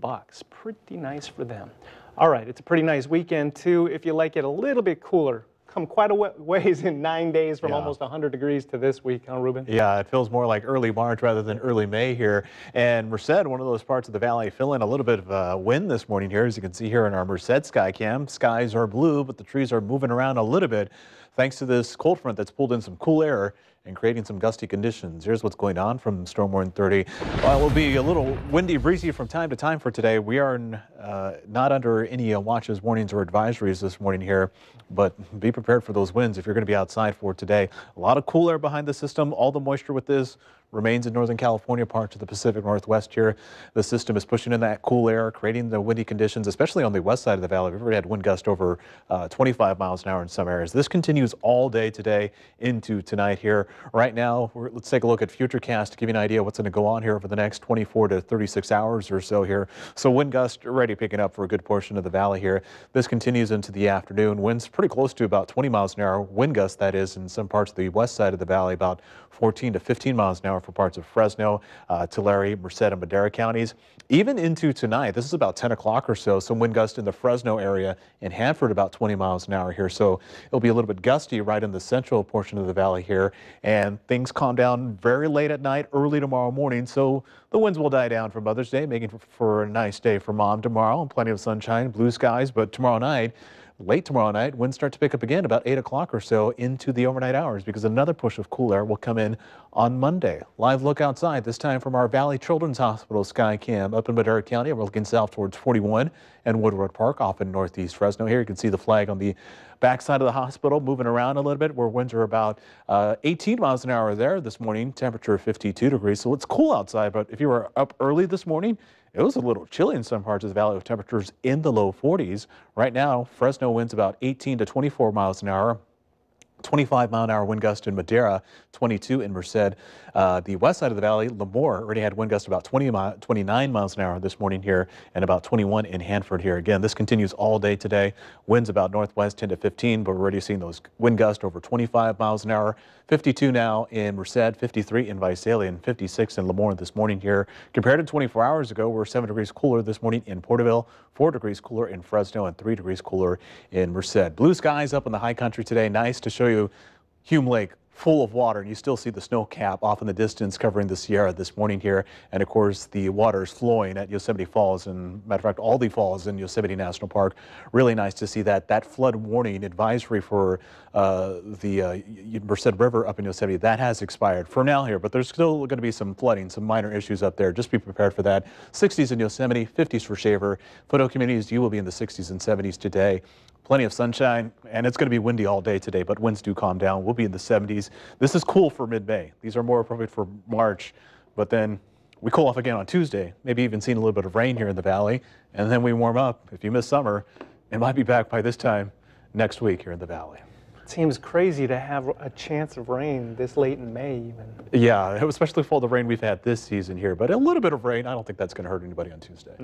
$5. Pretty nice for them. All right, it's a pretty nice weekend too. If you like it a little bit cooler, come quite a ways in 9 days from almost 100 degrees to this week, huh, Ruben? Yeah, it feels more like early March rather than early May here. And Merced, one of those parts of the valley, feeling a little bit of wind this morning here. As you can see here in our Merced sky cam, skies are blue, but the trees are moving around a little bit thanks to this cold front that's pulled in some cool air and creating some gusty conditions. Here's what's going on from Storm Warning 30. While it will be a little windy, breezy from time to time for today, we are not under any watches, warnings, or advisories this morning here, but be prepared for those winds if you're going to be outside for today. A lot of cool air behind the system. All the moisture with this remains in Northern California, parts of the Pacific Northwest here. The system is pushing in that cool air, creating the windy conditions, especially on the west side of the valley. We've already had wind gusts over 25 miles an hour in some areas. This continues all day today into tonight here. Right now, let's take a look at Futurecast to give you an idea what's going to go on here over the next 24 to 36 hours or so here. So wind gusts already picking up for a good portion of the valley here. This continues into the afternoon. Winds pretty close to about 20 miles an hour. Wind gusts, that is, in some parts of the west side of the valley, about 14 to 15 miles an hour for parts of Fresno, Tulare, Merced, and Madera counties. Even into tonight, this is about 10 o'clock or so, some wind gusts in the Fresno area and Hanford about 20 miles an hour here. So it'll be a little bit gusty right in the central portion of the valley here. And things calm down very late at night, early tomorrow morning. So the winds will die down for Mother's Day, making for a nice day for Mom tomorrow and plenty of sunshine, blue skies. But tomorrow night, late tomorrow night, winds start to pick up again about 8 o'clock or so into the overnight hours because another push of cool air will come in on Monday. Live look outside, this time from our Valley Children's Hospital sky cam up in Madera County. We're looking south towards 41 and Woodward Park off in northeast Fresno. Here you can see the flag on the backside of the hospital moving around a little bit where winds are about 18 miles an hour there this morning, temperature 52 degrees. So it's cool outside, but if you were up early this morning, it was a little chilly in some parts of the valley with temperatures in the low 40s. Right now, Fresno winds about 18 to 24 miles an hour. 25-mile-an-hour wind gust in Madera, 22 in Merced. The west side of the valley, Lemoore, already had wind gust about 29 miles an hour this morning here and about 21 in Hanford here. Again, this continues all day today. Winds about northwest 10 to 15, but we're already seeing those wind gusts over 25 miles an hour. 52 now in Merced, 53 in Visalia, and 56 in Lemoore this morning here. Compared to 24 hours ago, we're 7 degrees cooler this morning in Porterville, 4 degrees cooler in Fresno, and 3 degrees cooler in Merced. Blue skies up in the high country today. Nice to show you Hume Lake full of water, and you still see the snow cap off in the distance covering the Sierra this morning here. And of course, the water is flowing at Yosemite Falls, and matter of fact, all the falls in Yosemite National Park. Really nice to see that. That flood warning advisory for the Merced River up in Yosemite, that has expired for now here, but there's still going to be some flooding, some minor issues up there. Just be prepared for that. 60s in Yosemite, 50s for Shaver. Photo communities, you will be in the 60s and 70s today. Plenty of sunshine, and it's going to be windy all day today, but winds do calm down. We'll be in the 70s. This is cool for mid-May. These are more appropriate for March, but then we cool off again on Tuesday, maybe even seeing a little bit of rain here in the valley, and then we warm up. If you miss summer, it might be back by this time next week here in the valley. It seems crazy to have a chance of rain this late in May even. Yeah, especially for all the rain we've had this season here, but a little bit of rain, I don't think that's going to hurt anybody on Tuesday.